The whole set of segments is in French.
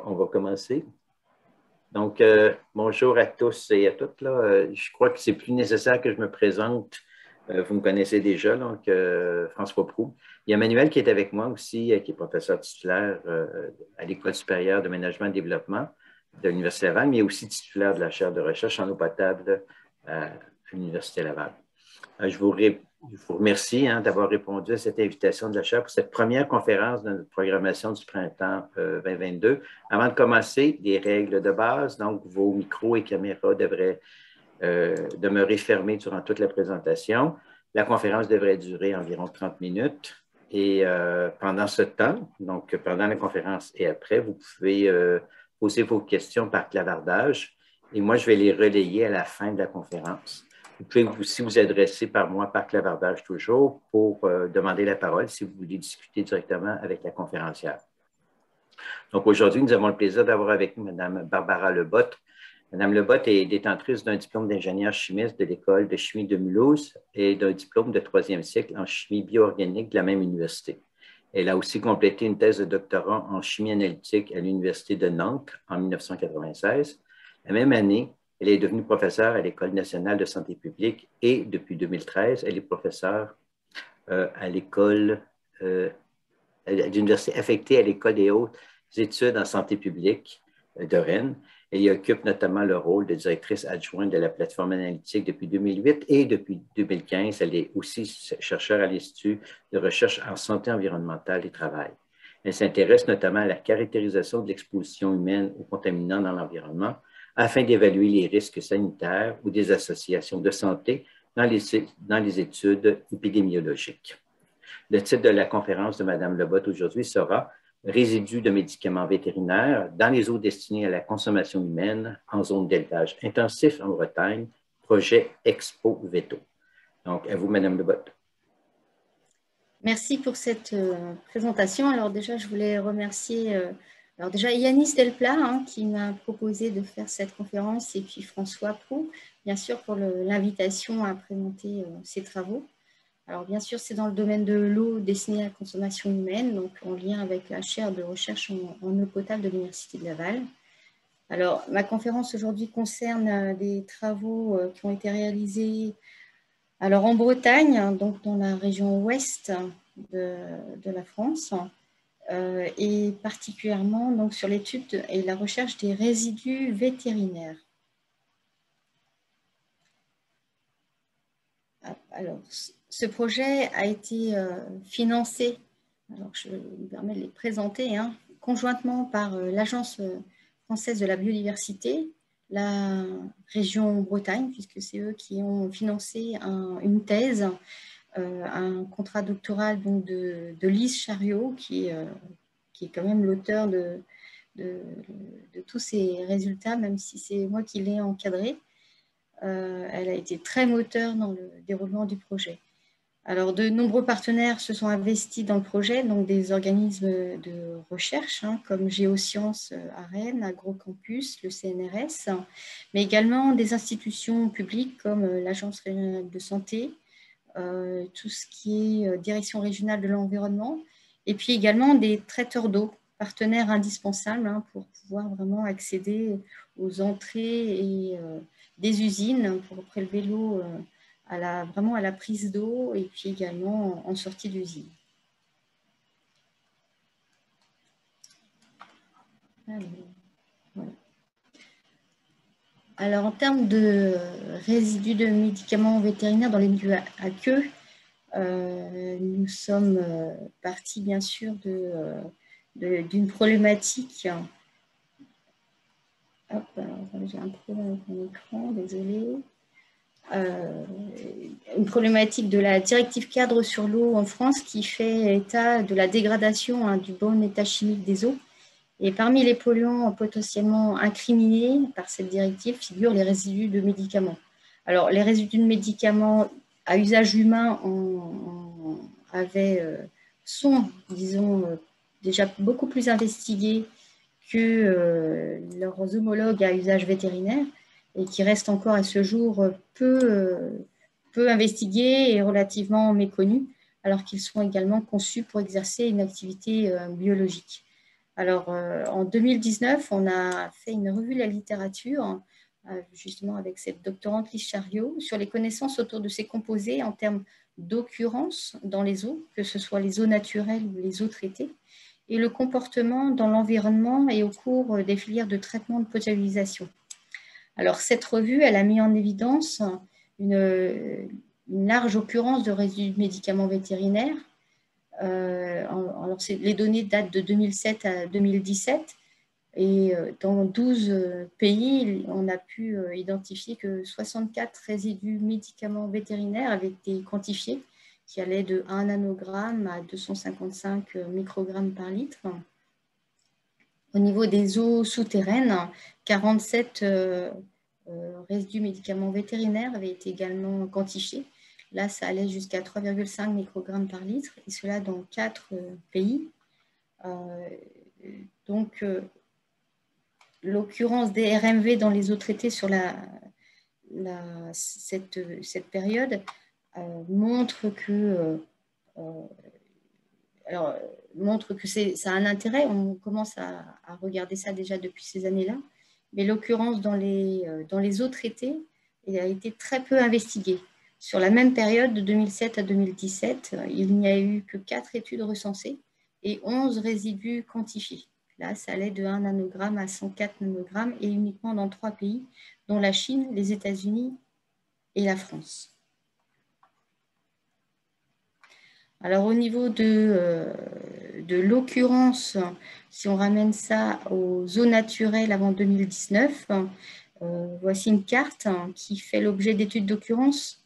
on va commencer. Donc, bonjour à tous et à toutes. Là. Je crois que c'est plus nécessaire que je me présente. Vous me connaissez déjà, donc François Proulx. Il y a Manuel qui est avec moi aussi, qui est professeur titulaire à l'École supérieure de management et développement de l'Université Laval, mais il est aussi titulaire de la chaire de recherche en eau potable à l'Université Laval. Je vous remercie d'avoir répondu à cette invitation de la chaire pour cette première conférence de notre programmation du printemps 2022. Avant de commencer, les règles de base, donc vos micros et caméras devraient demeurer fermés durant toute la présentation. La conférence devrait durer environ 30 minutes et pendant ce temps, donc pendant la conférence et après, vous pouvez poser vos questions par clavardage et moi, je vais les relayer à la fin de la conférence. Vous pouvez aussi vous adresser par moi, par clavardage toujours, pour demander la parole si vous voulez discuter directement avec la conférencière. Donc, aujourd'hui, nous avons le plaisir d'avoir avec nous Mme Barbara Lebotte. Mme Lebotte est détentrice d'un diplôme d'ingénieur chimiste de l'École de chimie de Mulhouse et d'un diplôme de troisième cycle en chimie bioorganique de la même université. Elle a aussi complété une thèse de doctorat en chimie analytique à l'Université de Nantes en 1996. La même année, elle est devenue professeure à l'École nationale de santé publique et depuis 2013, elle est professeure à l'école, à l'université affectée à l'École des hautes études en santé publique de Rennes. Elle y occupe notamment le rôle de directrice adjointe de la plateforme analytique depuis 2008 et depuis 2015, elle est aussi chercheure à l'Institut de recherche en santé environnementale et travail. Elle s'intéresse notamment à la caractérisation de l'exposition humaine aux contaminants dans l'environnement afin d'évaluer les risques sanitaires ou des associations de santé dans les études épidémiologiques. Le titre de la conférence de Mme Lebotte aujourd'hui sera « Résidus de médicaments vétérinaires dans les eaux destinées à la consommation humaine en zone d'élevage intensif en Bretagne, projet Expo Veto ». Donc, à vous, Mme Lebotte. Merci pour cette présentation. Alors déjà, je voulais remercier Yanis Delplat qui m'a proposé de faire cette conférence et puis François Proulx, bien sûr, pour l'invitation à présenter ses travaux. Alors bien sûr, c'est dans le domaine de l'eau destinée à la consommation humaine, donc en lien avec la chaire de recherche en eau potable de l'Université de Laval. Alors, ma conférence aujourd'hui concerne des travaux qui ont été réalisés alors en Bretagne, donc dans la région ouest de la France, et particulièrement donc, sur l'étude et la recherche des résidus vétérinaires. Alors, ce projet a été financé, alors je me permets de les présenter, conjointement par l'Agence française de la biodiversité, la région Bretagne, puisque c'est eux qui ont financé une thèse, un contrat doctoral donc, de Lise Chariot, qui est quand même l'auteur de tous ces résultats, même si c'est moi qui l'ai encadré. Elle a été très moteur dans le déroulement du projet. Alors, de nombreux partenaires se sont investis dans le projet, donc des organismes de recherche comme Géosciences à Rennes, Agrocampus, le CNRS, mais également des institutions publiques comme l'Agence régionale de santé, tout ce qui est direction régionale de l'environnement, et puis également des traiteurs d'eau, partenaires indispensables pour pouvoir vraiment accéder aux entrées et des usines pour prélever l'eau vraiment à la prise d'eau et puis également en sortie d'usine. Voilà. Alors, en termes de résidus de médicaments vétérinaires dans les milieux aqueux, nous sommes partis bien sûr d'une problématique. Hop, j'ai un problème avec mon écran, désolé. Une problématique de la directive cadre sur l'eau en France qui fait état de la dégradation du bon état chimique des eaux. Et parmi les polluants potentiellement incriminés par cette directive figurent les résidus de médicaments. Alors, les résidus de médicaments à usage humain sont, disons, déjà beaucoup plus investigués que leurs homologues à usage vétérinaire et qui restent encore à ce jour peu investigués et relativement méconnus, alors qu'ils sont également conçus pour exercer une activité biologique. Alors, en 2019, on a fait une revue de la littérature, justement avec cette doctorante Lise Chariot, sur les connaissances autour de ces composés en termes d'occurrence dans les eaux, que ce soit les eaux naturelles ou les eaux traitées, et le comportement dans l'environnement et au cours des filières de traitement de potabilisation. Alors, cette revue, elle a mis en évidence une large occurrence de résidus de médicaments vétérinaires. Alors, les données datent de 2007 à 2017 et dans 12 pays, on a pu identifier que 64 résidus médicaments vétérinaires avaient été quantifiés, qui allaient de 1 nanogramme à 255 microgrammes par litre. Au niveau des eaux souterraines, 47 résidus médicaments vétérinaires avaient été également quantifiés. Là, ça allait jusqu'à 3,5 microgrammes par litre, et cela dans 4 pays. Donc, l'occurrence des RMV dans les eaux traitées sur cette période montre que ça a un intérêt. On commence à regarder ça déjà depuis ces années-là. Mais l'occurrence dans les eaux traitées a été très peu investiguée. Sur la même période, de 2007 à 2017, il n'y a eu que 4 études recensées et 11 résidus quantifiés. Là, ça allait de 1 nanogramme à 104 nanogrammes et uniquement dans 3 pays, dont la Chine, les États-Unis et la France. Alors, au niveau de l'occurrence, si on ramène ça aux eaux naturelles avant 2019, voici une carte qui fait l'objet d'études d'occurrence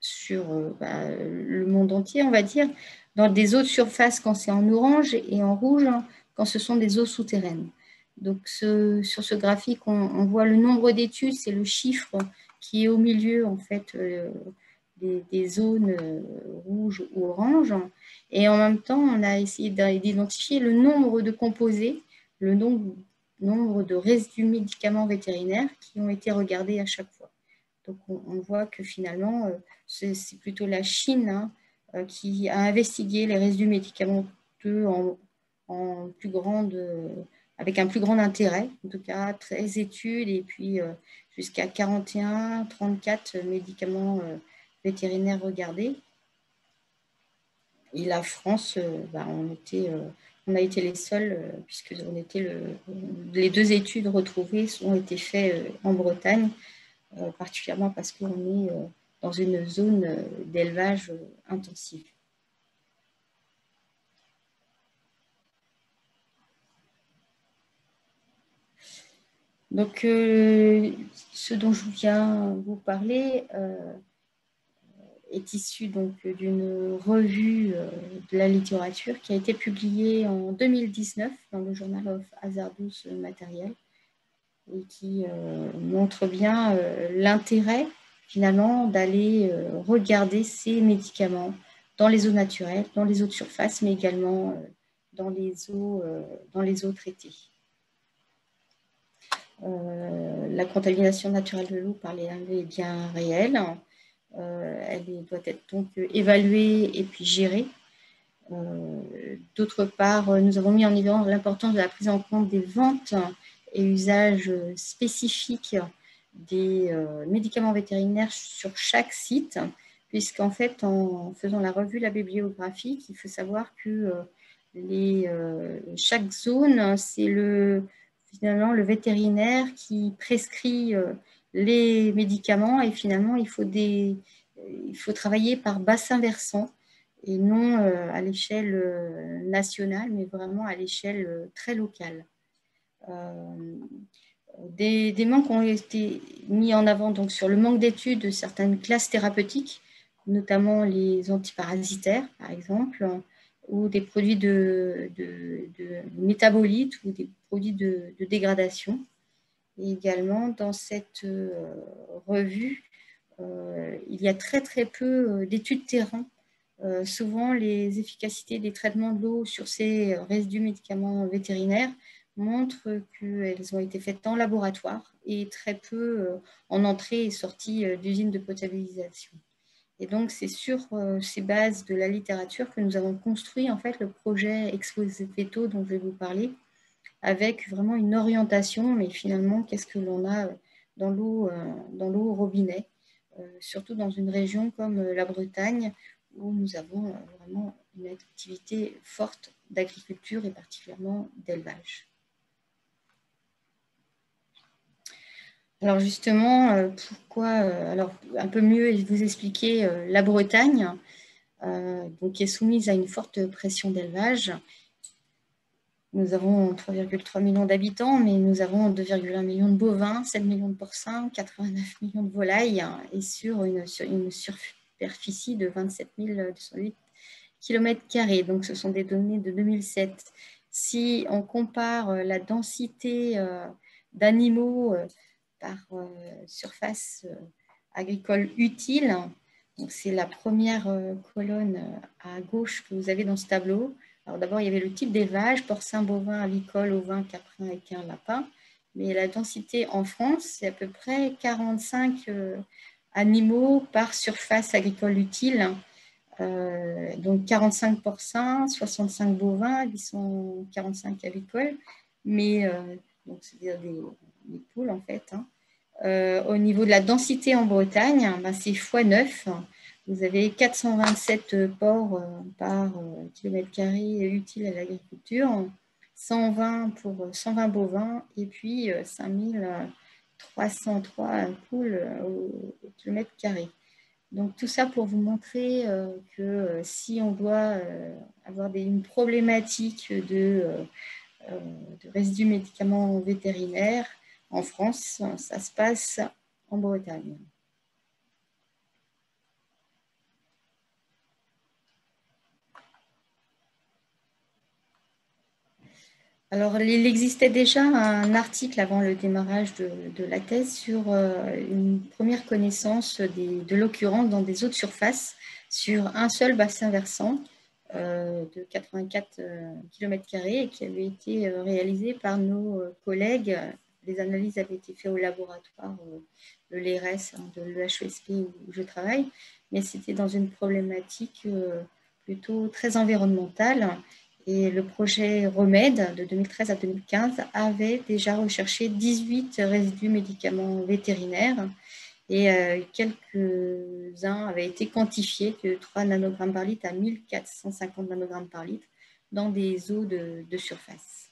sur le monde entier, on va dire, dans des eaux de surface quand c'est en orange et en rouge quand ce sont des eaux souterraines. Donc, sur ce graphique, on voit le nombre d'études, c'est le chiffre qui est au milieu, en fait, des zones rouges ou oranges. Et en même temps, on a essayé d'identifier le nombre de composés, le nombre de résidus médicaments vétérinaires qui ont été regardés à chaque fois. Donc, on voit que finalement, c'est plutôt la Chine qui a investigué les résidus médicamenteux avec un plus grand intérêt, en tout cas 13 études et puis jusqu'à 41, 34 médicaments vétérinaires regardés. Et la France, on a été les seuls, puisque les 2 études retrouvées ont été faites en Bretagne, particulièrement parce qu'on est dans une zone d'élevage intensif. Donc, ce dont je viens vous parler est issu d'une revue de la littérature qui a été publiée en 2019 dans le Journal of Hazardous Materials et qui montre bien l'intérêt finalement d'aller regarder ces médicaments dans les eaux naturelles, dans les eaux de surface, mais également dans les eaux traitées. La contamination naturelle de l'eau par les RMV est bien réelle. Elle doit être donc évaluée et puis gérée. D'autre part, nous avons mis en évidence l'importance de la prise en compte des ventes et usages spécifiques des médicaments vétérinaires sur chaque site, puisqu'en fait, en faisant la revue de la bibliographique, il faut savoir que chaque zone, c'est finalement le vétérinaire qui prescrit les médicaments et finalement, il faut travailler par bassin versant et non à l'échelle nationale, mais vraiment à l'échelle très locale. Des manques ont été mis en avant donc, sur le manque d'études de certaines classes thérapeutiques, notamment les antiparasitaires, par exemple, ou des produits de métabolites ou des produits de dégradation. Et également, dans cette revue, il y a très, très peu d'études terrain. Souvent, les efficacités des traitements de l'eau sur ces résidus médicaments vétérinaires montrent qu'elles ont été faites en laboratoire et très peu en entrée et sortie d'usines de potabilisation. Et donc, c'est sur ces bases de la littérature que nous avons construit en fait le projet Exposeto dont je vais vous parler, avec vraiment une orientation, mais finalement, qu'est-ce que l'on a dans l'eau au robinet, surtout dans une région comme la Bretagne, où nous avons vraiment une activité forte d'agriculture et particulièrement d'élevage. Alors justement, pourquoi alors un peu mieux vous expliquer la Bretagne, donc, qui est soumise à une forte pression d'élevage. Nous avons 3,3 millions d'habitants, mais nous avons 2,1 millions de bovins, 7 millions de porcins, 89 millions de volailles, et sur une superficie de 27 208 km². Donc, ce sont des données de 2007. Si on compare la densité d'animaux par surface agricole utile, c'est la première colonne à gauche que vous avez dans ce tableau. Alors d'abord, il y avait le type d'élevage, porcin, bovin, avicole, ovin, caprin, équin, lapin. Mais la densité en France, c'est à peu près 45 animaux par surface agricole utile. Donc 45 porcins, 65 bovins, 845 avicoles, mais c'est-à-dire des poules en fait. Au niveau de la densité en Bretagne, c'est x9. Vous avez 427 porcs par kilomètre carré utiles à l'agriculture, 120 bovins et puis 5303 poules au kilomètre carré. Donc tout ça pour vous montrer que si on doit avoir une problématique de résidus médicaments vétérinaires en France, ça se passe en Bretagne. Alors, il existait déjà un article avant le démarrage de la thèse sur une première connaissance de l'occurrence dans des eaux de surface sur un seul bassin versant de 84 km² et qui avait été réalisé par nos collègues. Les analyses avaient été faites au laboratoire de l'ERS, de l'EHESP où je travaille, mais c'était dans une problématique plutôt très environnementale. Et le projet Remède de 2013 à 2015 avait déjà recherché 18 résidus médicaments vétérinaires et quelques-uns avaient été quantifiés de 3 nanogrammes par litre à 1450 nanogrammes par litre dans des eaux de surface.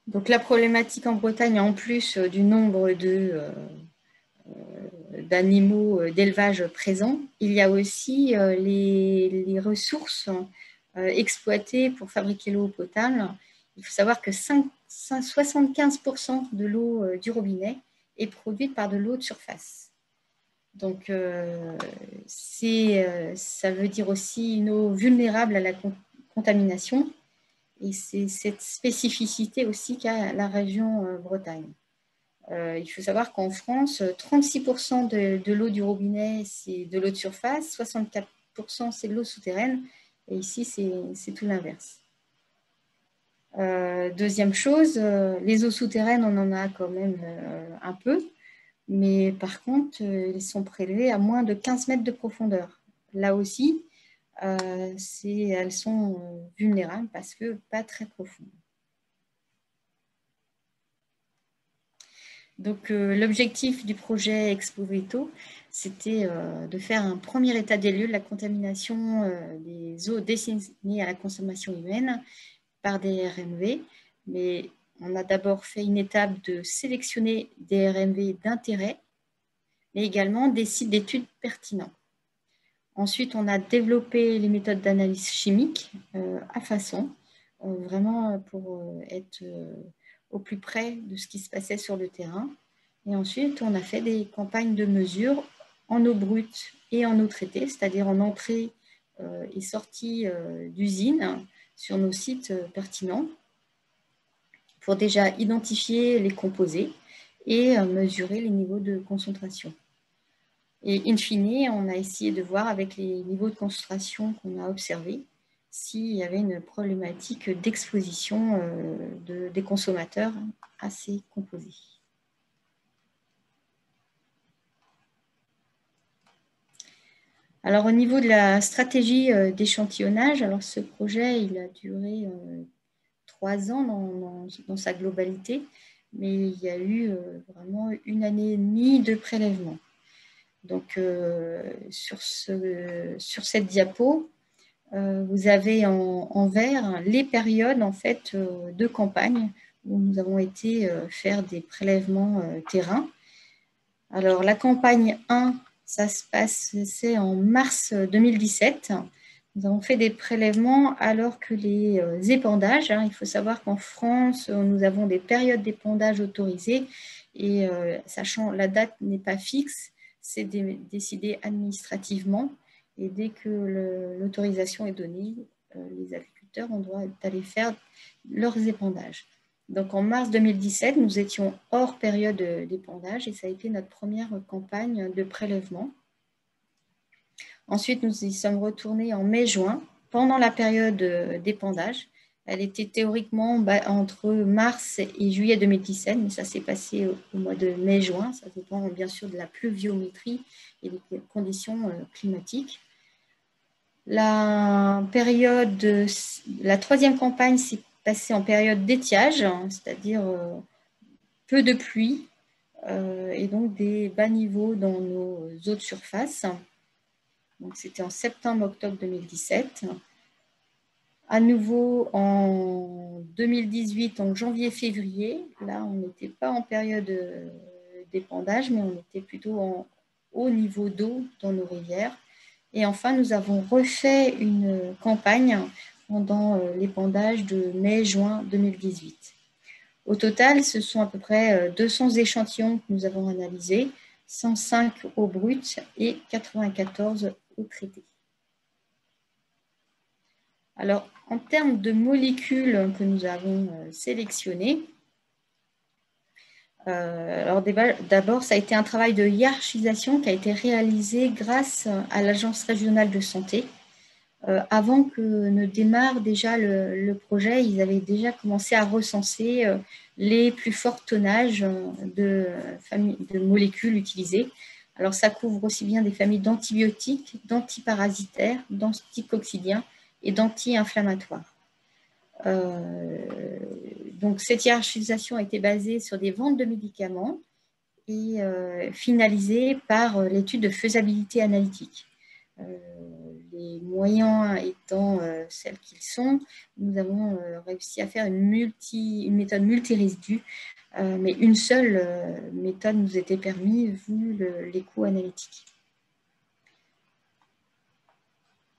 Donc la problématique en Bretagne, en plus du nombre d'animaux d'élevage présents, il y a aussi les ressources exploitées pour fabriquer l'eau potable. Il faut savoir que 75% de l'eau du robinet est produite par de l'eau de surface. Donc, ça veut dire aussi une eau vulnérable à la contamination. Et c'est cette spécificité aussi qu'a la région Bretagne. Il faut savoir qu'en France, 36% de l'eau du robinet, c'est de l'eau de surface, 64% c'est de l'eau souterraine, et ici, c'est tout l'inverse. Deuxième chose, les eaux souterraines, on en a quand même un peu, mais par contre, elles sont prélevées à moins de 15 mètres de profondeur. Là aussi, elles sont vulnérables parce que pas très profondes. Donc, l'objectif du projet Expoveto, c'était de faire un premier état des lieux de la contamination des eaux destinées à la consommation humaine par des RMV. Mais on a d'abord fait une étape de sélectionner des RMV d'intérêt, mais également des sites d'études pertinents. Ensuite, on a développé les méthodes d'analyse chimique à façon, vraiment pour être au plus près de ce qui se passait sur le terrain. Et ensuite, on a fait des campagnes de mesure en eau brute et en eau traitée, c'est-à-dire en entrée et sortie d'usine sur nos sites pertinents pour déjà identifier les composés et mesurer les niveaux de concentration. Et in fine, on a essayé de voir avec les niveaux de concentration qu'on a observés s'il y avait une problématique d'exposition des consommateurs à ces composés. Alors, au niveau de la stratégie d'échantillonnage, alors ce projet, il a duré 3 ans dans sa globalité, mais il y a eu vraiment 1 année et demie de prélèvement. Donc, sur cette diapo, vous avez en vert les périodes en fait, de campagne où nous avons été faire des prélèvements terrain. Alors, la campagne 1, ça se passe, c'est en mars 2017. Nous avons fait des prélèvements alors que les épandages, il faut savoir qu'en France, nous avons des périodes d'épandage autorisées et sachant la date n'est pas fixe, c'est décidé administrativement et dès que l'autorisation est donnée, les agriculteurs ont droit d'aller faire leurs épandages. Donc en mars 2017, nous étions hors période d'épandage et ça a été notre première campagne de prélèvement. Ensuite, nous y sommes retournés en mai-juin, pendant la période d'épandage. Elle était théoriquement entre mars et juillet 2017, mais ça s'est passé au mois de mai-juin. Ça dépend bien sûr de la pluviométrie et des conditions climatiques. La troisième campagne s'est passée en période d'étiage, c'est-à-dire peu de pluie et donc des bas niveaux dans nos eaux de surface. Donc, c'était en septembre-octobre 2017. À nouveau, en 2018, en janvier-février, là, on n'était pas en période d'épandage, mais on était plutôt en haut niveau d'eau dans nos rivières. Et enfin, nous avons refait une campagne pendant l'épandage de mai-juin 2018. Au total, ce sont à peu près 200 échantillons que nous avons analysés, 105 eaux brutes et 94 eaux traitées. Alors, en termes de molécules que nous avons sélectionnées, d'abord, ça a été un travail de hiérarchisation qui a été réalisé grâce à l'Agence régionale de santé. Avant que ne démarre déjà le projet, ils avaient déjà commencé à recenser les plus forts tonnages de molécules utilisées. Alors, ça couvre aussi bien des familles d'antibiotiques, d'antiparasitaires, d'anticoccidiens et d'anti-inflammatoires. Donc, cette hiérarchisation a été basée sur des ventes de médicaments et finalisée par l'étude de faisabilité analytique. Les moyens étant celles qu'ils sont, nous avons réussi à faire une méthode multirésidu, mais une seule méthode nous était permise vu les coûts analytiques.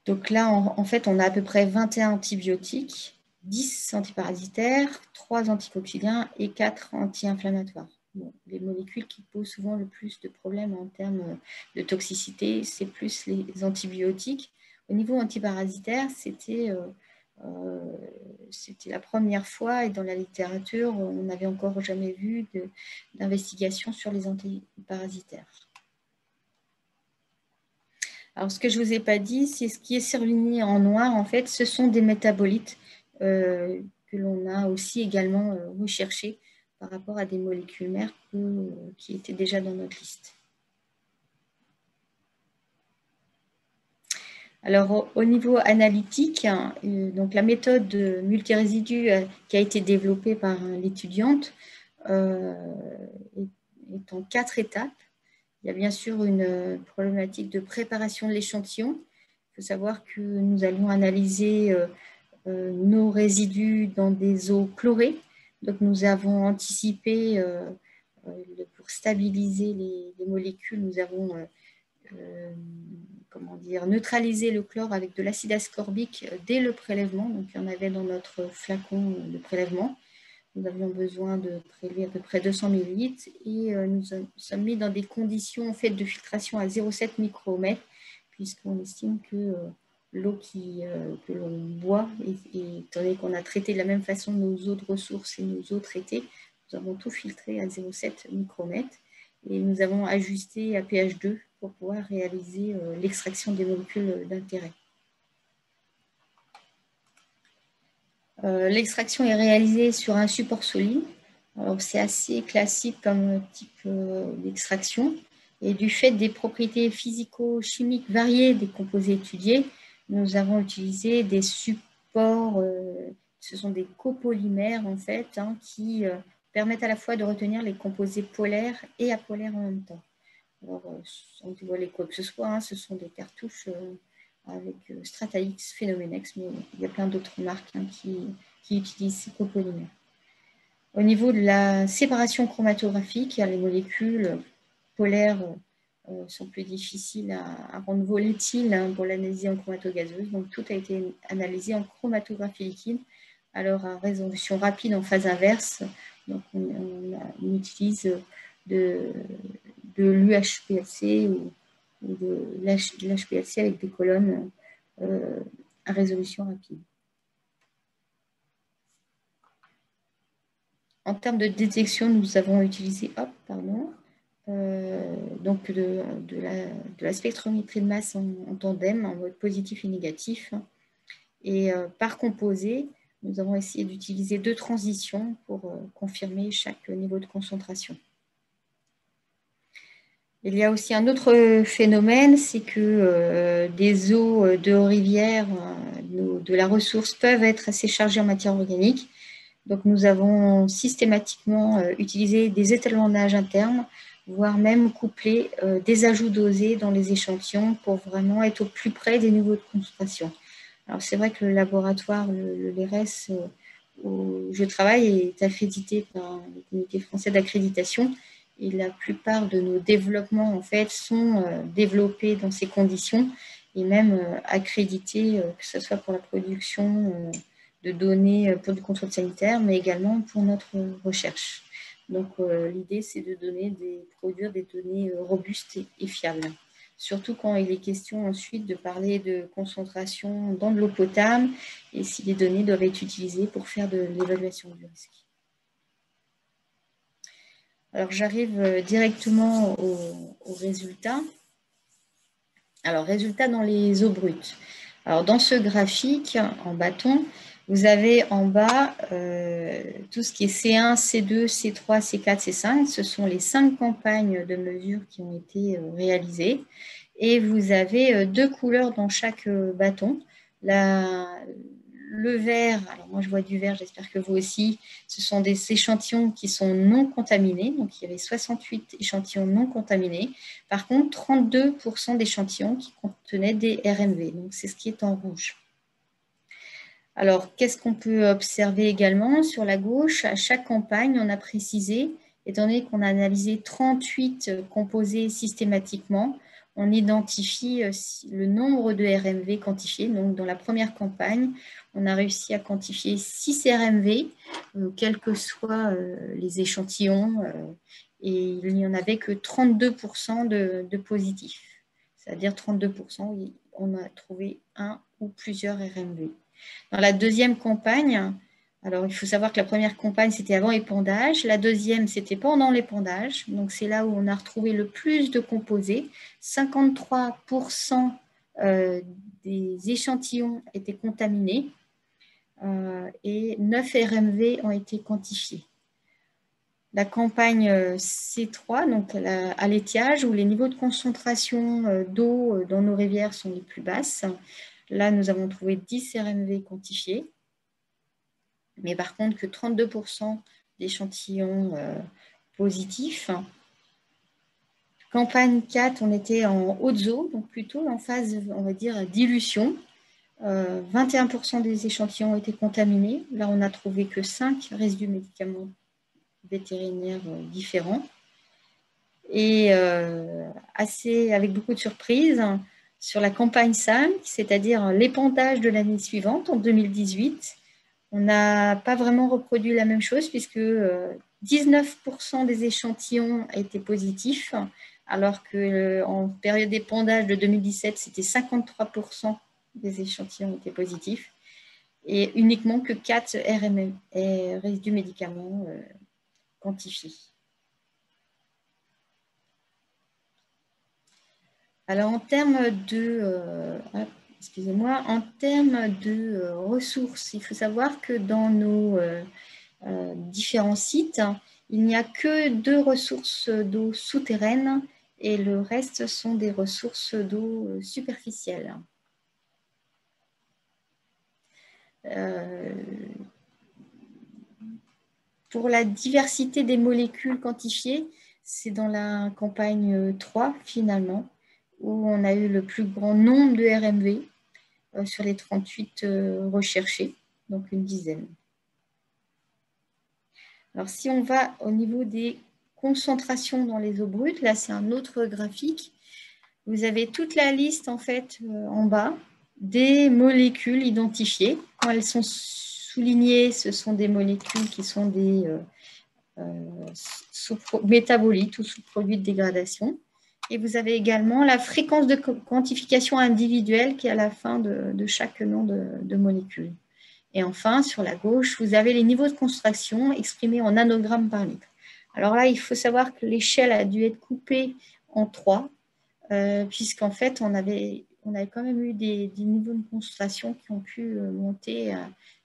Donc là, en fait, on a à peu près 21 antibiotiques, 10 antiparasitaires, 3 anticoccidiens et 4 anti-inflammatoires. Bon, les molécules qui posent souvent le plus de problèmes en termes de toxicité, c'est plus les antibiotiques. Au niveau antiparasitaire, c'était la première fois et dans la littérature, on n'avait encore jamais vu d'investigation sur les antiparasitaires. Alors, ce que je ne vous ai pas dit, c'est ce qui est surligné en noir, en fait, ce sont des métabolites que l'on a aussi également recherchés par rapport à des molécules mères qui étaient déjà dans notre liste. Alors, au niveau analytique, donc la méthode multirésidu qui a été développée par l'étudiante est en 4 étapes. Il y a bien sûr une problématique de préparation de l'échantillon. Il faut savoir que nous allons analyser nos résidus dans des eaux chlorées. Donc, nous avons anticipé, pour stabiliser les molécules, nous avons neutralisé le chlore avec de l'acide ascorbique dès le prélèvement. Donc, il y en avait dans notre flacon de prélèvement. Nous avions besoin de prélever à peu près 200 ml et nous sommes mis dans des conditions en fait, de filtration à 0,7 micromètres puisqu'on estime que l'eau que l'on boit, étant donné qu'on a traité de la même façon nos eaux de ressources et nos eaux traitées, nous avons tout filtré à 0,7 micromètres et nous avons ajusté à pH 2 pour pouvoir réaliser l'extraction des molécules d'intérêt. L'extraction est réalisée sur un support solide. C'est assez classique comme type d'extraction. Et du fait des propriétés physico-chimiques variées des composés étudiés, nous avons utilisé des supports, ce sont des copolymères en fait, hein, qui permettent à la fois de retenir les composés polaires et apolaires en même temps. Alors, on voit les quoi que ce soit, hein, ce sont des cartouches avec StrataX, Phenomenex, mais il y a plein d'autres marques, hein, qui utilisent ces copolymères. Au niveau de la séparation chromatographique, les molécules polaires sont plus difficiles à rendre volatiles, hein, pour l'analyse en chromatogazeuse. Donc, tout a été analysé en chromatographie liquide, alors à résolution rapide en phase inverse. Donc, on utilise de l'UHPLC ou de l'HPLC avec des colonnes à résolution rapide. En termes de détection, nous avons utilisé donc de la spectrométrie de masse en tandem, en mode positif et négatif. Et par composé, nous avons essayé d'utiliser 2 transitions pour confirmer chaque niveau de concentration. Il y a aussi un autre phénomène, c'est que des eaux de rivière de la ressource peuvent être assez chargées en matière organique. Donc, nous avons systématiquement utilisé des étalonnages internes, voire même couplé des ajouts dosés dans les échantillons pour vraiment être au plus près des niveaux de concentration. Alors, c'est vrai que le laboratoire, le LERES, où je travaille, est accrédité par le comité français d'accréditation. Et la plupart de nos développements, en fait, sont développés dans ces conditions et même accrédités, que ce soit pour la production de données pour du contrôle sanitaire, mais également pour notre recherche. Donc, l'idée, c'est de produire des données robustes et fiables. Surtout quand il est question ensuite de parler de concentration dans de l'eau potable et si les données doivent être utilisées pour faire de l'évaluation du risque. Alors, j'arrive directement aux résultats. Alors, résultats dans les eaux brutes. Alors, dans ce graphique en bâton, vous avez en bas tout ce qui est C1, C2, C3, C4, C5. Ce sont les 5 campagnes de mesure qui ont été réalisées. Et vous avez 2 couleurs dans chaque bâton. Le vert, alors moi je vois du vert, j'espère que vous aussi, ce sont des échantillons qui sont non contaminés. Donc il y avait 68 échantillons non contaminés. Par contre, 32% d'échantillons qui contenaient des RMV. Donc c'est ce qui est en rouge. Alors, qu'est-ce qu'on peut observer également sur la gauche? À chaque campagne, on a précisé, étant donné qu'on a analysé 38 composés systématiquement, on identifie le nombre de RMV quantifiés. Donc, dans la première campagne, on a réussi à quantifier 6 RMV, quels que soient les échantillons, et il n'y en avait que 32% de positifs. C'est-à-dire 32%, on a trouvé un ou plusieurs RMV. Dans la deuxième campagne, alors il faut savoir que la première campagne, c'était avant l'épandage. La deuxième, c'était pendant l'épandage. Donc, c'est là où on a retrouvé le plus de composés. 53% des échantillons étaient contaminés et 9 RMV ont été quantifiés. La campagne C3, donc à l'étiage, où les niveaux de concentration d'eau dans nos rivières sont les plus basses. Là, nous avons trouvé 10 RMV quantifiés, mais par contre que 32% d'échantillons positifs. Campagne 4, on était en haute eau, donc plutôt en phase, on va dire, dilution. 21% des échantillons ont été contaminés. Là, on n'a trouvé que 5 résidus médicaments vétérinaires différents. Et avec beaucoup de surprises, sur la campagne 5, c'est-à-dire l'épandage de l'année suivante, en 2018, on n'a pas vraiment reproduit la même chose puisque 19% des échantillons étaient positifs, alors qu'en période d'épandage de 2017, c'était 53% des échantillons étaient positifs et uniquement que 4 résidus médicaments quantifiés. Alors, en termes de ressources, il faut savoir que dans nos différents sites, il n'y a que 2 ressources d'eau souterraines et le reste sont des ressources d'eau superficielles. Pour la diversité des molécules quantifiées, c'est dans la campagne 3 finalement, où on a eu le plus grand nombre de RMV sur les 38 recherchés, donc une dizaine. Alors si on va au niveau des concentrations dans les eaux brutes, là c'est un autre graphique, vous avez toute la liste en fait en bas des molécules identifiées. Quand elles sont soulignées, ce sont des molécules qui sont des métabolites ou sous-produits de dégradation. Et vous avez également la fréquence de quantification individuelle qui est à la fin de chaque nom de molécule. Et enfin, sur la gauche, vous avez les niveaux de concentration exprimés en nanogrammes par litre. Alors là, il faut savoir que l'échelle a dû être coupée en 3, puisqu'en fait, on avait quand même eu des niveaux de concentration qui ont pu monter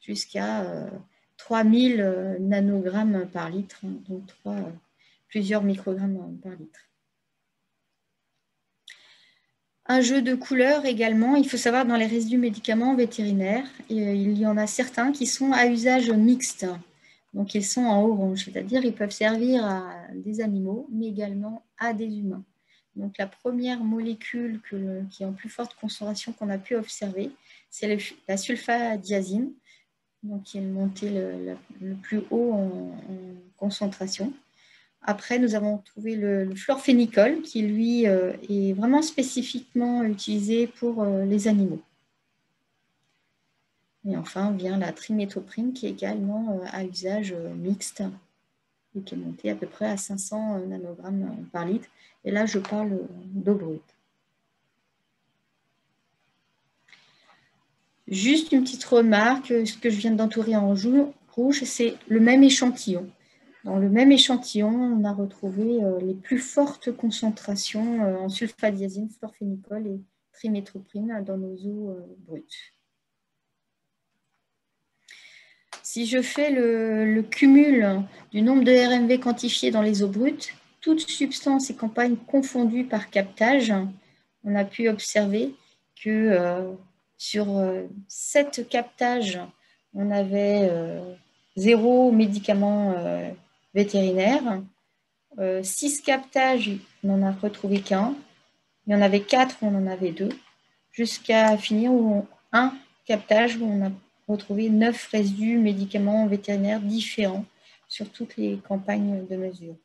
jusqu'à 3000 nanogrammes par litre, donc plusieurs microgrammes par litre. Un jeu de couleurs également. Il faut savoir dans les résidus médicaments vétérinaires, il y en a certains qui sont à usage mixte. Donc ils sont en orange, c'est-à-dire ils peuvent servir à des animaux, mais également à des humains. Donc la première molécule qui est en plus forte concentration qu'on a pu observer, c'est la sulfadiazine, donc qui est montée le plus haut en concentration. Après, nous avons trouvé le chlorphénicol qui, lui, est vraiment spécifiquement utilisé pour les animaux. Et enfin, vient la triméthoprine qui est également à usage mixte et qui est montée à peu près à 500 nanogrammes par litre. Et là, je parle d'eau brute. Juste une petite remarque, ce que je viens d'entourer en rouge, c'est le même échantillon. Dans le même échantillon, on a retrouvé les plus fortes concentrations en sulfadiazine, chlorphénicol et triméthoprine dans nos eaux brutes. Si je fais le cumul du nombre de RMV quantifiés dans les eaux brutes, toutes substances et campagnes confondues par captage, on a pu observer que sur 7 captages, on avait 0 médicament vétérinaire. 6 captages, on n'en a retrouvé qu'un. Il y en avait 4, on en avait 2. Jusqu'à finir où un captage où on a retrouvé 9 résidus médicaments vétérinaires différents sur toutes les campagnes de mesure.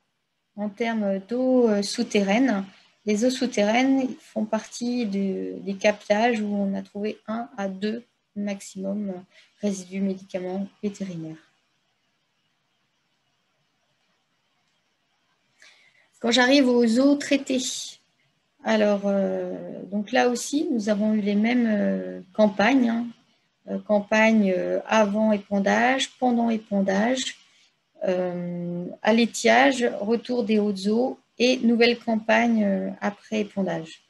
En termes d'eau souterraine, les eaux souterraines font partie des captages où on a trouvé 1 à 2 maximum résidus médicaments vétérinaires. Quand j'arrive aux eaux traitées, alors donc là aussi, nous avons eu les mêmes campagnes, campagne avant épandage, pendant épandage, à l'étiage, retour des hautes eaux et nouvelle campagne après épandage.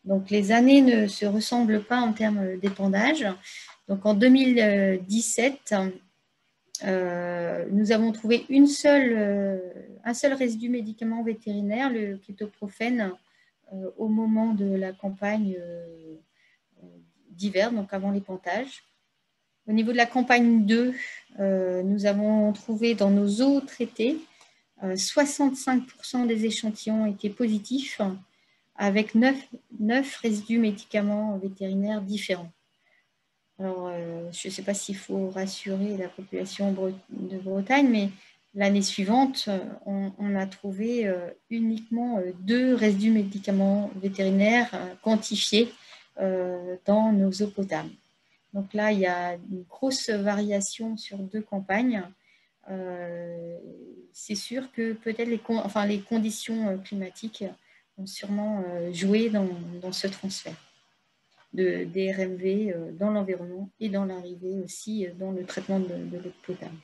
Donc les années ne se ressemblent pas en termes d'épandage. Donc en 2017, nous avons trouvé un seul résidu médicament vétérinaire, le kétoprophène, au moment de la campagne d'hiver, donc avant l'épandage. Au niveau de la campagne 2, nous avons trouvé dans nos eaux traitées 65% des échantillons étaient positifs, avec 9 résidus médicaments vétérinaires différents. Alors, je ne sais pas s'il faut rassurer la population de Bretagne, mais l'année suivante, on a trouvé uniquement 2 résidus médicaments vétérinaires quantifiés dans nos eaux potables. Donc là, il y a une grosse variation sur 2 campagnes. C'est sûr que peut-être les conditions climatiques ont sûrement joué dans ce transfert des RMV dans l'environnement et dans l'arrivée aussi dans le traitement de l'eau potable.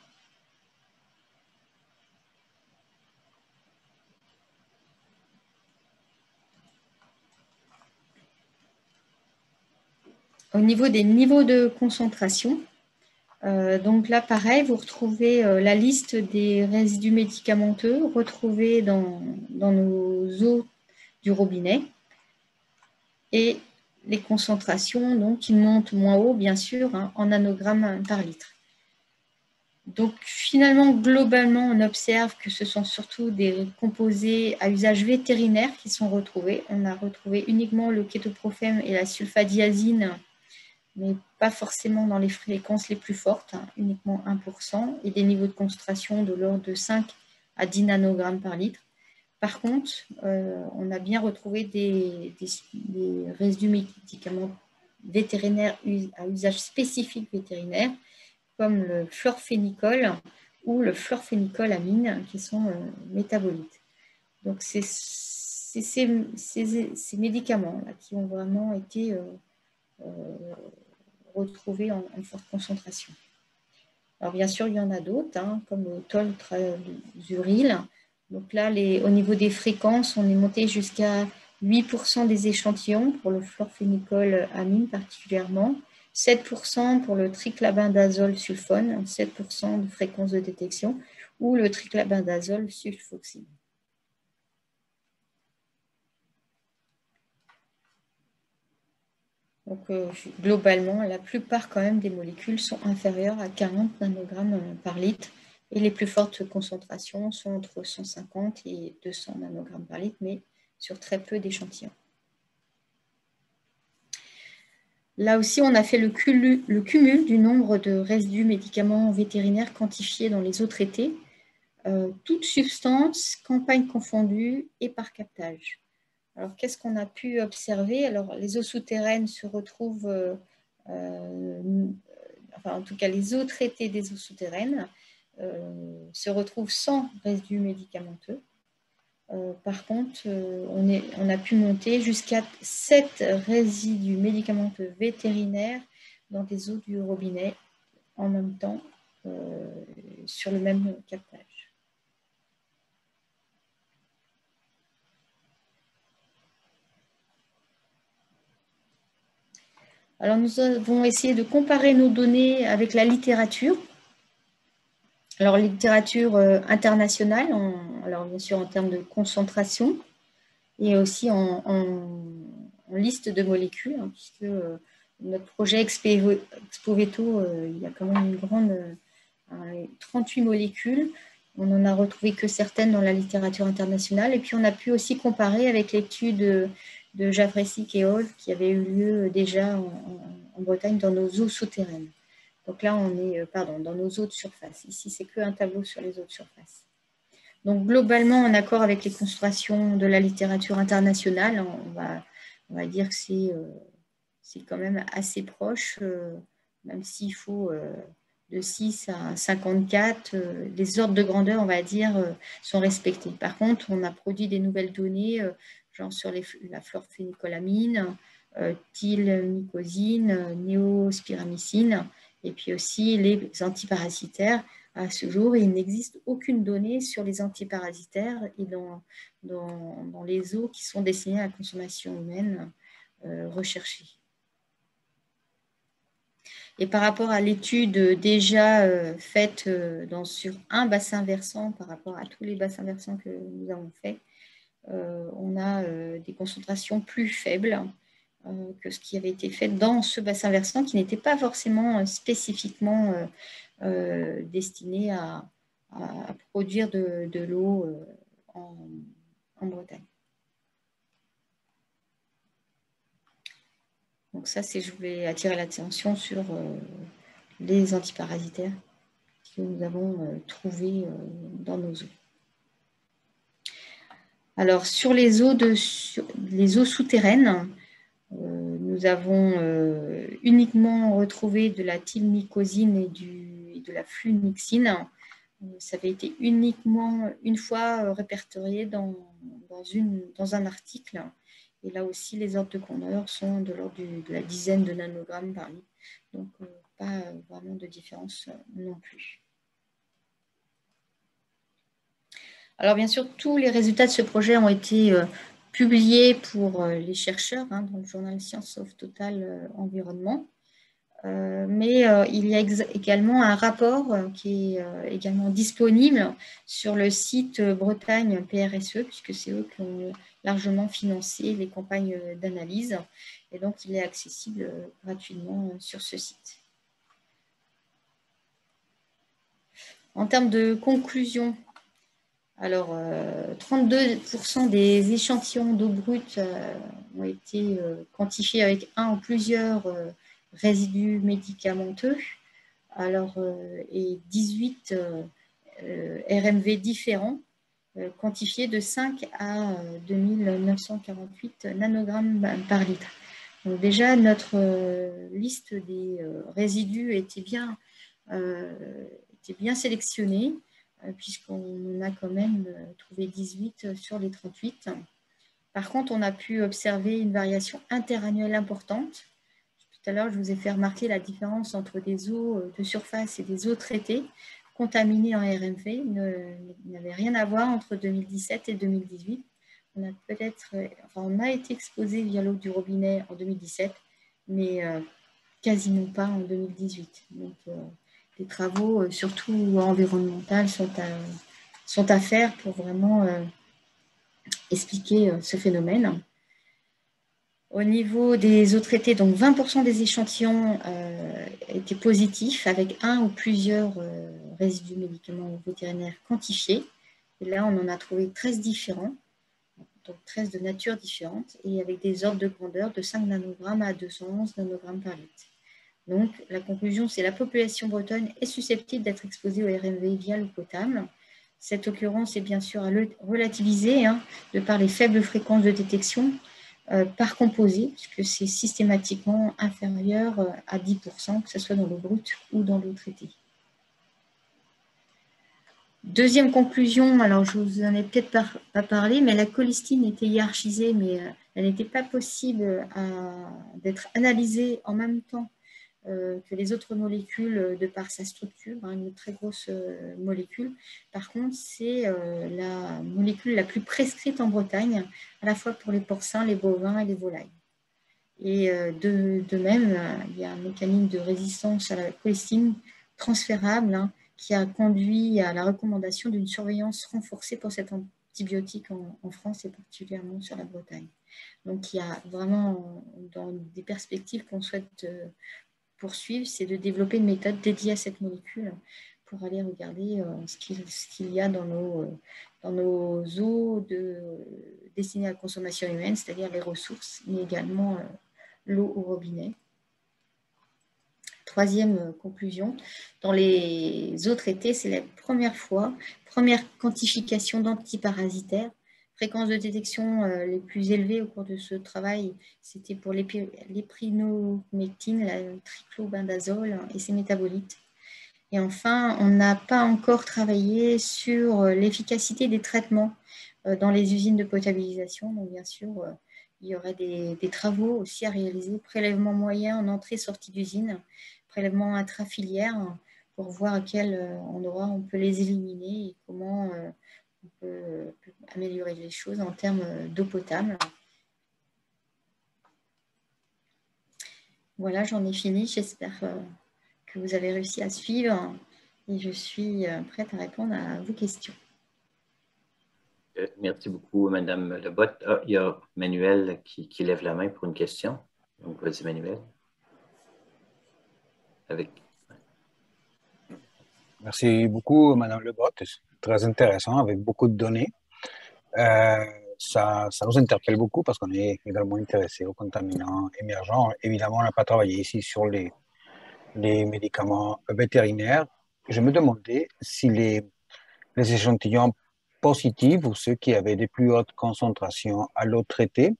Au niveau des niveaux de concentration, donc là, pareil, vous retrouvez la liste des résidus médicamenteux retrouvés dans nos eaux du robinet. Et les concentrations, donc, qui montent moins haut, bien sûr, hein, en nanogrammes par litre. Donc, finalement, globalement, on observe que ce sont surtout des composés à usage vétérinaire qui sont retrouvés. On a retrouvé uniquement le kétoprophène et la sulfadiazine, mais pas forcément dans les fréquences les plus fortes, hein, uniquement 1%, et des niveaux de concentration de l'ordre de 5 à 10 nanogrammes par litre. Par contre, on a bien retrouvé des résidus médicaments vétérinaires à usage spécifique vétérinaire, comme le fluorphénicol ou le fluorphénicolamine, qui sont métabolites. Donc, c'est ces médicaments-là qui ont vraiment été retrouvés en forte concentration. Alors, bien sûr, il y en a d'autres, hein, comme le toltrazuril. Donc là, au niveau des fréquences, on est monté jusqu'à 8% des échantillons pour le fluorphénicolamine particulièrement, 7% pour le triclabindazole sulfone, 7% de fréquence de détection, ou le triclabindazole sulfoxyde. Donc, globalement, la plupart quand même des molécules sont inférieures à 40 nanogrammes par litre, et les plus fortes concentrations sont entre 150 et 200 nanogrammes par litre, mais sur très peu d'échantillons. Là aussi, on a fait le cumul du nombre de résidus médicaments vétérinaires quantifiés dans les eaux traitées, toutes substances, campagnes confondues et par captage. Alors, qu'est-ce qu'on a pu observer? Alors, les eaux souterraines se retrouvent, enfin, en tout cas, les eaux traitées des eaux souterraines se retrouvent sans résidus médicamenteux. Par contre, on a pu monter jusqu'à 7 résidus médicamenteux vétérinaires dans des eaux du robinet en même temps sur le même captage. Alors, nous avons essayé de comparer nos données avec la littérature. Alors, littérature internationale, alors bien sûr en termes de concentration, et aussi en liste de molécules, hein, puisque notre projet Expoveto, il y a quand même une grande 38 molécules. On n'en a retrouvé que certaines dans la littérature internationale. Et puis, on a pu aussi comparer avec l'étude de Javresik et Hall qui avait eu lieu déjà en Bretagne dans nos eaux souterraines. Donc là, on est dans nos eaux de surface. Ici, c'est qu'un tableau sur les eaux de surface. Donc, globalement, en accord avec les concentrations de la littérature internationale, on va dire que c'est quand même assez proche, même s'il faut de 6 à 54, les ordres de grandeur, on va dire, sont respectés. Par contre, on a produit des nouvelles données, genre sur la fluorphénicolamine, thylmycosine, néospiramycine, et puis aussi les antiparasitaires. À ce jour, il n'existe aucune donnée sur les antiparasitaires et dans les eaux qui sont destinées à la consommation humaine recherchée. Et par rapport à l'étude déjà faite sur un bassin versant par rapport à tous les bassins versants que nous avons faits, on a des concentrations plus faibles que ce qui avait été fait dans ce bassin versant qui n'était pas forcément spécifiquement destiné à produire de l'eau en Bretagne. Donc ça, je voulais attirer l'attention sur les antiparasitaires que nous avons trouvés dans nos eaux. Alors, sur les eaux souterraines, nous avons uniquement retrouvé de la thylmycosine et de la flunixine. Ça avait été uniquement une fois répertorié dans un article. Et là aussi, les ordres de grandeur sont de l'ordre de la dizaine de nanogrammes par litre. Donc, pas vraiment de différence non plus. Alors, bien sûr, tous les résultats de ce projet ont été publiés pour les chercheurs dans le journal Science of Total Environnement. Mais il y a également un rapport qui est également disponible sur le site Bretagne PRSE, puisque c'est eux qui ont largement financé les campagnes d'analyse. Et donc, il est accessible gratuitement sur ce site. En termes de conclusion, alors 32% des échantillons d'eau brute ont été quantifiés avec un ou plusieurs résidus médicamenteux, alors, et 18 RMV différents, quantifiés de 5 à 2948 nanogrammes par litre. Donc déjà, notre liste des résidus était bien sélectionnée, puisqu'on a quand même trouvé 18 sur les 38. Par contre, on a pu observer une variation interannuelle importante. Tout à l'heure, je vous ai fait remarquer la différence entre des eaux de surface et des eaux traitées contaminées en RMV. Il n'y avait rien à voir entre 2017 et 2018. On a été exposé via l'eau du robinet en 2017, mais quasiment pas en 2018. Donc, les travaux, surtout environnementaux, sont à faire pour vraiment expliquer ce phénomène. Au niveau des eaux traitées, donc 20% des échantillons étaient positifs avec un ou plusieurs résidus médicaments vétérinaires quantifiés. Et là, on en a trouvé 13 différents, donc 13 de nature différente, et avec des ordres de grandeur de 5 nanogrammes à 211 nanogrammes par litre. Donc, la conclusion, c'est que la population bretonne est susceptible d'être exposée au RMV via l'eau potable. Cette occurrence est bien sûr à relativiser de par les faibles fréquences de détection par composé, puisque c'est systématiquement inférieur à 10%, que ce soit dans l'eau brute ou dans l'eau traitée. Deuxième conclusion, alors je vous en ai peut-être pas parlé, mais la cholestine était hiérarchisée, mais elle n'était pas possible d'être analysée en même temps que les autres molécules de par sa structure, une très grosse molécule. Par contre, c'est la molécule la plus prescrite en Bretagne, à la fois pour les porcins, les bovins et les volailles. Et de même, il y a un mécanisme de résistance à la cholestine transférable qui a conduit à la recommandation d'une surveillance renforcée pour cet antibiotique en France et particulièrement sur la Bretagne. Donc, il y a vraiment dans des perspectives qu'on souhaite poursuivre, c'est de développer une méthode dédiée à cette molécule pour aller regarder ce qu'il y a dans nos eaux destinées à la consommation humaine, c'est-à-dire les ressources, mais également l'eau au robinet. Troisième conclusion, dans les eaux traitées, c'est la première quantification d'antiparasitaires. Fréquences de détection les plus élevées au cours de ce travail, c'était pour l'éprinomectine, la triclobendazole et ses métabolites. Et enfin, on n'a pas encore travaillé sur l'efficacité des traitements dans les usines de potabilisation. Donc, bien sûr, il y aurait des travaux aussi à réaliser, prélèvement moyen en entrée-sortie d'usine, prélèvement intrafiliaire, pour voir à quel endroit on peut les éliminer et comment on peut améliorer les choses en termes d'eau potable. Voilà, j'en ai fini. J'espère que vous avez réussi à suivre et je suis prête à répondre à vos questions. Merci beaucoup, Madame Lebotte. Il y a Manuel qui lève la main pour une question. Donc, vas-y, Manuel. Merci beaucoup, Madame Lebotte. C'est très intéressant, avec beaucoup de données. Ça nous interpelle beaucoup parce qu'on est également intéressé aux contaminants émergents. Évidemment, on n'a pas travaillé ici sur les médicaments vétérinaires. Je me demandais si les échantillons positifs ou ceux qui avaient des plus hautes concentrations à l'eau traitée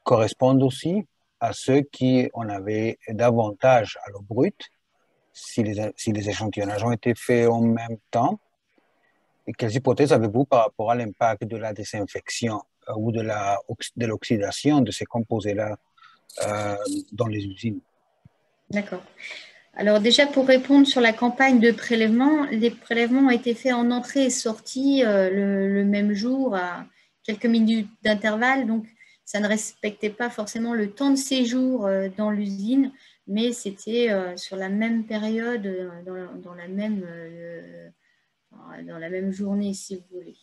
correspondent aussi à ceux qui en avaient davantage à l'eau brute, si les échantillonnages ont été faits en même temps. Et quelles hypothèses avez-vous par rapport à l'impact de la désinfection ou de l'oxydation de ces composés-là dans les usines? D'accord. Alors déjà, pour répondre sur la campagne de prélèvement, les prélèvements ont été faits en entrée et sortie le même jour à quelques minutes d'intervalle. Donc, ça ne respectait pas forcément le temps de séjour dans l'usine mais c'était sur la même période, dans la même journée, si vous voulez.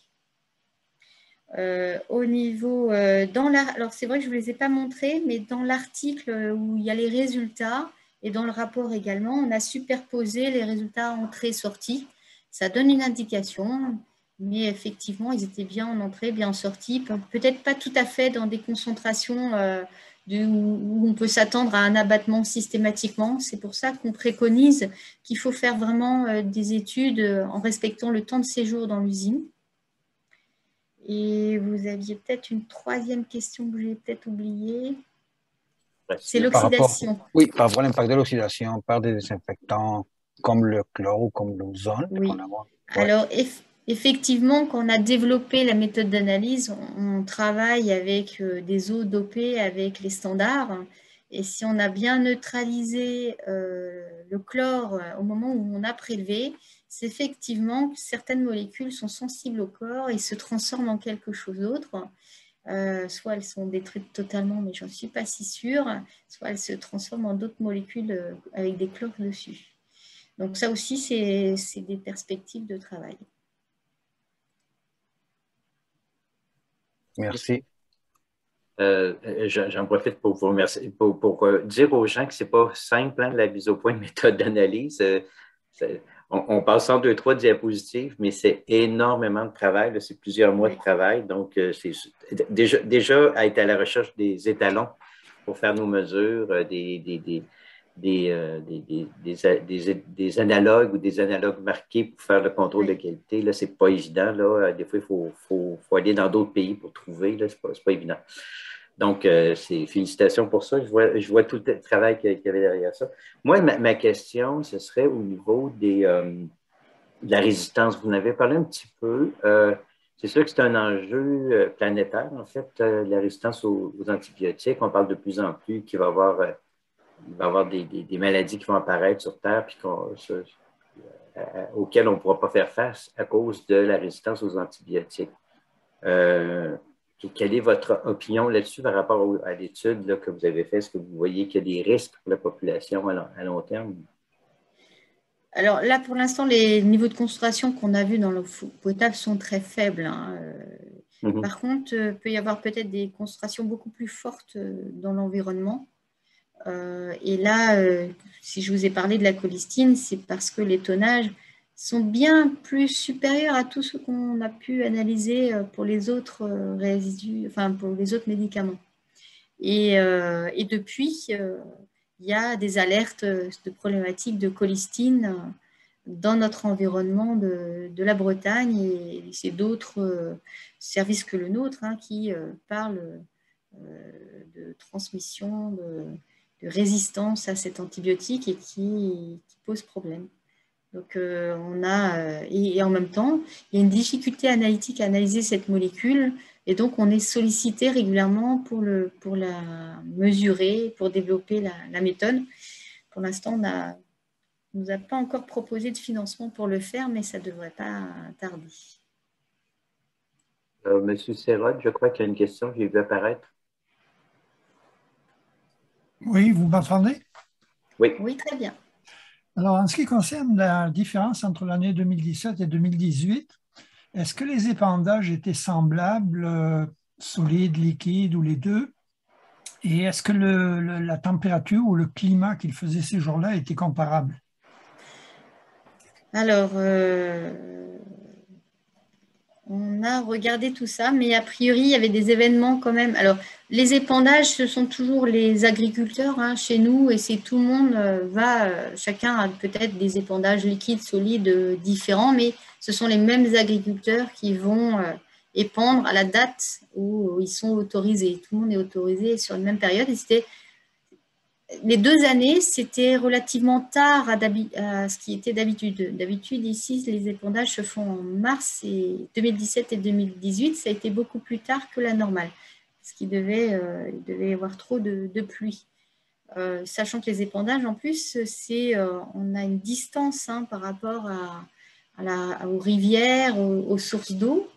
Au niveau, alors c'est vrai que je ne vous les ai pas montrés, mais dans l'article où il y a les résultats et dans le rapport également, on a superposé les résultats entrée-sortie. Ça donne une indication, mais effectivement, ils étaient bien en entrée, bien en sortie. Peut-être pas tout à fait dans des concentrations où on peut s'attendre à un abattement systématiquement. C'est pour ça qu'on préconise qu'il faut faire vraiment des études en respectant le temps de séjour dans l'usine. Et vous aviez peut-être une troisième question que j'ai peut-être oubliée. C'est l'oxydation. Oui, par rapport à l'impact de l'oxydation par des désinfectants comme le chlore ou comme l'ozone. Oui. Alors, effectivement, quand on a développé la méthode d'analyse, on travaille avec des eaux dopées avec les standards. Et si on a bien neutralisé le chlore au moment où on a prélevé, c'est effectivement que certaines molécules sont sensibles au corps et se transforment en quelque chose d'autre. Soit elles sont détruites totalement, mais j'en suis pas si sûre, soit elles se transforment en d'autres molécules avec des chlores dessus. Donc ça aussi, c'est des perspectives de travail. Merci. J'en profite pour vous remercier, pour dire aux gens que ce n'est pas simple, hein, la mise au point de méthode d'analyse. On passe en 2-3 diapositives, mais c'est énormément de travail. C'est plusieurs mois de travail. Donc, c'est déjà à être à la recherche des étalons pour faire nos mesures, des analogues ou des analogues marqués pour faire le contrôle de qualité. Là, c'est pas évident. Là. Des fois, il faut aller dans d'autres pays pour trouver. Ce n'est pas évident. Donc, félicitations pour ça. Je vois tout le travail qu'il y avait derrière ça. Moi, ma question, ce serait au niveau de la résistance. Vous en avez parlé un petit peu. C'est sûr que c'est un enjeu planétaire, en fait, la résistance aux antibiotiques. On parle de plus en plus qu'il va y avoir des maladies qui vont apparaître sur Terre puis auxquelles on ne pourra pas faire face à cause de la résistance aux antibiotiques. Quelle est votre opinion là-dessus par rapport à l'étude que vous avez faite? Est-ce que vous voyez qu'il y a des risques pour la population à long terme? Alors là, pour l'instant, les niveaux de concentration qu'on a vus dans l'eau potable sont très faibles. Par contre, il peut y avoir peut-être des concentrations beaucoup plus fortes dans l'environnement. Et là, si je vous ai parlé de la colistine, c'est parce que les tonnages sont bien plus supérieurs à tout ce qu'on a pu analyser pour les autres résidus, enfin pour les autres médicaments. Et depuis, il y a des alertes de problématiques de colistine dans notre environnement de la Bretagne, et c'est d'autres services que le nôtre qui parlent de transmission, de résistance à cet antibiotique et qui pose problème. Donc, et en même temps, il y a une difficulté analytique à analyser cette molécule, et donc on est sollicité régulièrement pour la mesurer, pour développer la méthode. Pour l'instant, on ne nous a pas encore proposé de financement pour le faire, mais ça ne devrait pas tarder. Monsieur Serrod, je crois qu'il y a une question que j'ai vu apparaître. Oui, vous m'entendez? Oui. Oui, très bien. Alors, en ce qui concerne la différence entre l'année 2017 et 2018, est-ce que les épandages étaient semblables, solides, liquides ou les deux? Et est-ce que la température ou le climat qu'il faisait ces jours-là était comparable? Alors, on a regardé tout ça, mais a priori, il y avait des événements quand même. Alors, les épandages, ce sont toujours les agriculteurs chez nous, et c'est tout le monde chacun a peut-être des épandages liquides, solides, différents, mais ce sont les mêmes agriculteurs qui vont épandre à la date où ils sont autorisés. Tout le monde est autorisé sur une même période, et c'était les 2 années, c'était relativement tard à ce qui était d'habitude. D'habitude, ici, les épandages se font en mars, et 2017 et 2018, ça a été beaucoup plus tard que la normale, parce qu'il devait y avoir trop de pluie. Sachant que les épandages, en plus, on a une distance par rapport aux rivières, aux sources d'eau.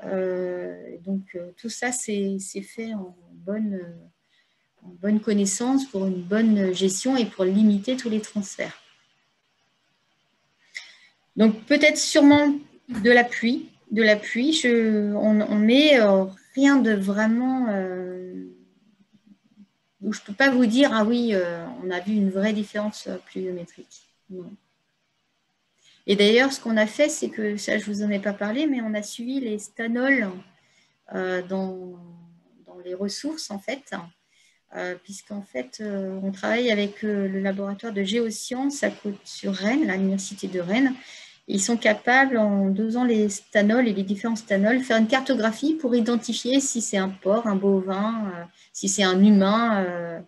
Donc, tout ça, c'est fait en bonne connaissance, pour une bonne gestion et pour limiter tous les transferts. Donc peut-être sûrement de l'appui. On met rien de vraiment où je ne peux pas vous dire, ah oui, on a vu une vraie différence pluviométrique. Non. Et d'ailleurs, ce qu'on a fait, c'est que, ça je ne vous en ai pas parlé, mais on a suivi les stanols dans les ressources, en fait, puisqu'en fait, on travaille avec le laboratoire de géosciences sur Rennes, à l'université de Rennes. Ils sont capables, en dosant les stanols et les différents stanols, faire une cartographie pour identifier si c'est un porc, un bovin, si c'est un humain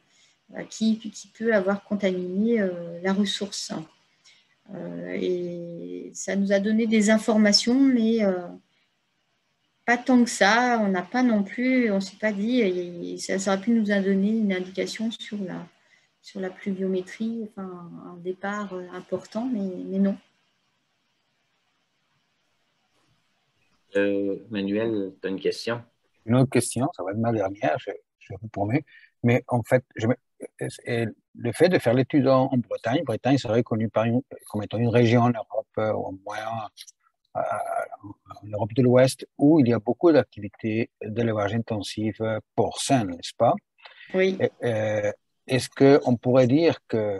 qui peut avoir contaminé la ressource. Et ça nous a donné des informations, mais pas tant que ça. On n'a pas non plus, on ne s'est pas dit, ça aurait pu nous donner une indication sur la pluviométrie, enfin un départ important, mais non. Manuel, tu as une question? Une autre question, ça va être ma dernière, je vous promets. Mais en fait, le fait de faire l'étude en Bretagne, Bretagne serait connue comme étant une région en Europe, au moins en Europe de l'Ouest, où il y a beaucoup d'activités d'élevage intensif porcin, n'est-ce pas? Oui. Est-ce qu'on pourrait dire que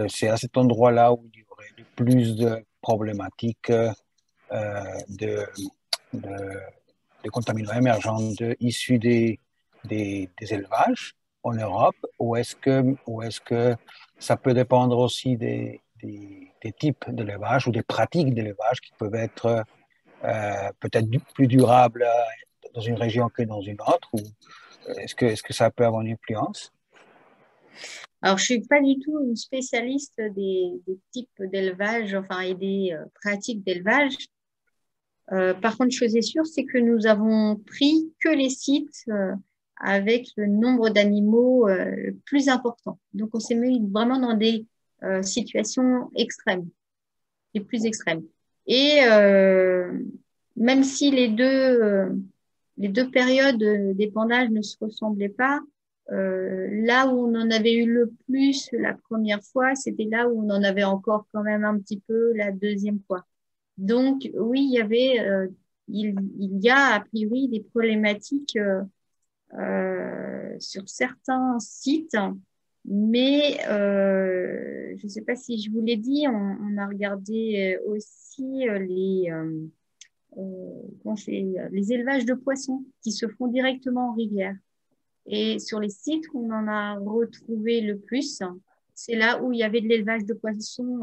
c'est à cet endroit-là où il y aurait le plus de problématiques de contaminants émergents issus des élevages en Europe, ou est-ce que ça peut dépendre aussi des types d'élevage ou des pratiques d'élevage qui peuvent être peut-être plus durables dans une région que dans une autre, ou est-ce que ça peut avoir une influence? Alors, je ne suis pas du tout une spécialiste des types d'élevage, enfin, et des pratiques d'élevage. Par contre, chose est sûre, c'est que nous avons pris que les sites avec le nombre d'animaux plus important. Donc, on s'est mis vraiment dans des situations extrêmes, les plus extrêmes. Et même si les deux périodes d'épandage ne se ressemblaient pas, là où on en avait eu le plus la première fois, c'était là où on en avait encore quand même un petit peu la deuxième fois. Donc, oui, il y a a priori des problématiques sur certains sites, mais je ne sais pas si je vous l'ai dit, on a regardé aussi les élevages de poissons qui se font directement en rivière. Et sur les sites où on en a retrouvé le plus, c'est là où il y avait de l'élevage de poissons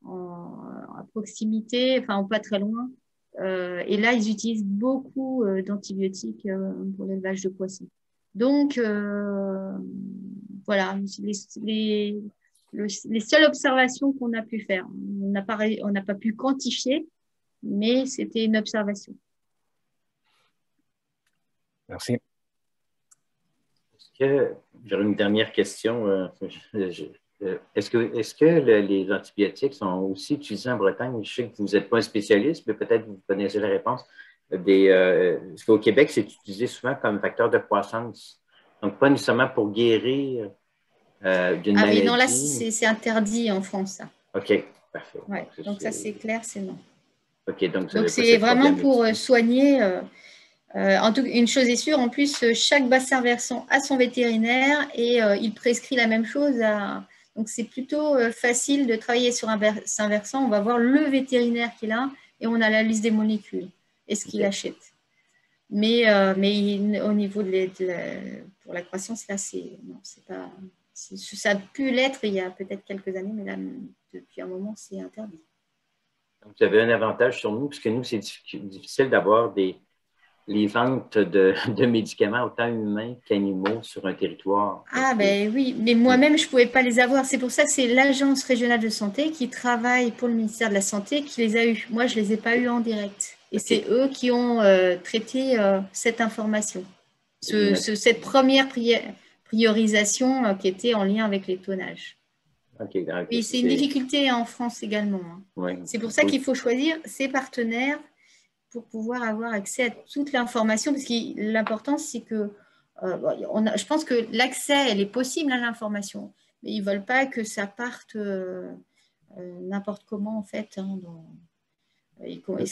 à proximité, enfin pas très loin. Et là, ils utilisent beaucoup d'antibiotiques pour l'élevage de poissons. Donc, voilà, les seules observations qu'on a pu faire. On n'a pas pu quantifier, mais c'était une observation. Merci. J'aurais une dernière question. Est-ce que les antibiotiques sont aussi utilisés en Bretagne? Je sais que vous n'êtes pas un spécialiste, mais peut-être vous connaissez la réponse. Parce qu'au Québec, c'est utilisé souvent comme facteur de croissance. Donc, pas nécessairement pour guérir d'une maladie. Oui, non, là, c'est interdit en France. Ça. OK, parfait. Ouais, donc ça, c'est clair, c'est non. OK, donc c'est vraiment pour soigner. En tout cas, une chose est sûre, en plus, chaque bassin versant a son vétérinaire et il prescrit la même chose. Donc, c'est plutôt facile de travailler sur un bassin versant. On va voir le vétérinaire qu'il a et on a la liste des molécules et ce qu'il achète. Mais au niveau pour la croissance, là, c'est pas. Ça a pu l'être il y a peut-être quelques années, mais là, depuis un moment, c'est interdit. Donc, vous avez un avantage sur nous, puisque nous, c'est difficile d'avoir les ventes de médicaments, autant humains qu'animaux, sur un territoire. Ah, ben oui, mais moi-même, je ne pouvais pas les avoir. C'est pour ça que c'est l'Agence régionale de santé qui travaille pour le ministère de la Santé qui les a eus. Moi, je ne les ai pas eus en direct. Et c'est eux qui ont traité cette information. Cette première priorisation qui était en lien avec les tonnages. Oui, c'est une difficulté en France également. Oui. C'est pour ça qu'il faut choisir ses partenaires pour pouvoir avoir accès à toute l'information, parce que l'important, c'est que je pense que l'accès, elle est possible à l'information, mais ils ne veulent pas que ça parte n'importe comment, en fait. Hein, comment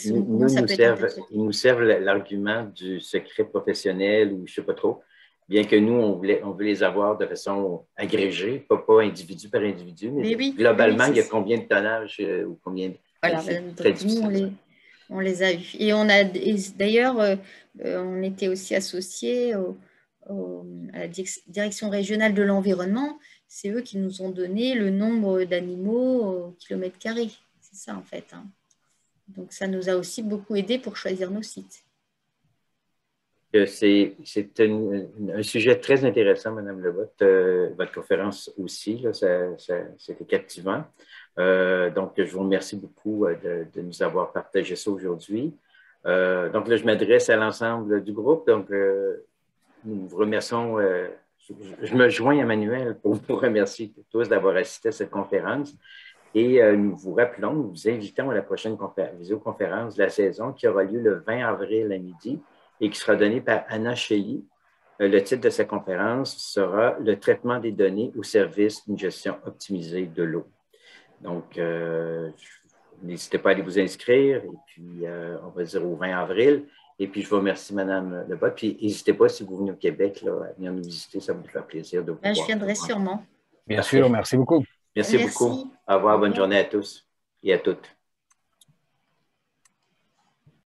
ça peut être interprété. Ils nous servent l'argument du secret professionnel ou je ne sais pas trop, bien que nous, on veut les avoir de façon agrégée, pas individu par individu, mais oui, globalement, il y a combien de tonnages ou combien de... Voilà, donc nous, on les a eus. Et d'ailleurs, on était aussi associés à la direction régionale de l'environnement. C'est eux qui nous ont donné le nombre d'animaux au kilomètre carré. C'est ça, en fait. Hein. Donc, ça nous a aussi beaucoup aidé pour choisir nos sites. C'est un sujet très intéressant, Mme Lebotte. Votre conférence aussi, c'était captivant. Donc, je vous remercie beaucoup de nous avoir partagé ça aujourd'hui. Donc, là, je m'adresse à l'ensemble du groupe. Donc, nous vous remercions. Je me joins à Manuel pour vous remercier tous d'avoir assisté à cette conférence. Et nous vous rappelons, nous vous invitons à la prochaine visioconférence de la saison qui aura lieu le 20 avril à midi et qui sera donnée par Anna Shelley. Le titre de sa conférence sera « Le traitement des données au service d'une gestion optimisée de l'eau ». Donc, n'hésitez pas à aller vous inscrire. Et puis, on va dire au 20 avril. Et puis, je vous remercie, Mme Lebotte. Puis, n'hésitez pas, si vous venez au Québec, là, à venir nous visiter. Ça vous fera plaisir de vous voir. Je viendrai sûrement. Bien sûr, merci beaucoup. Merci beaucoup. Au revoir, bonne journée à tous et à toutes.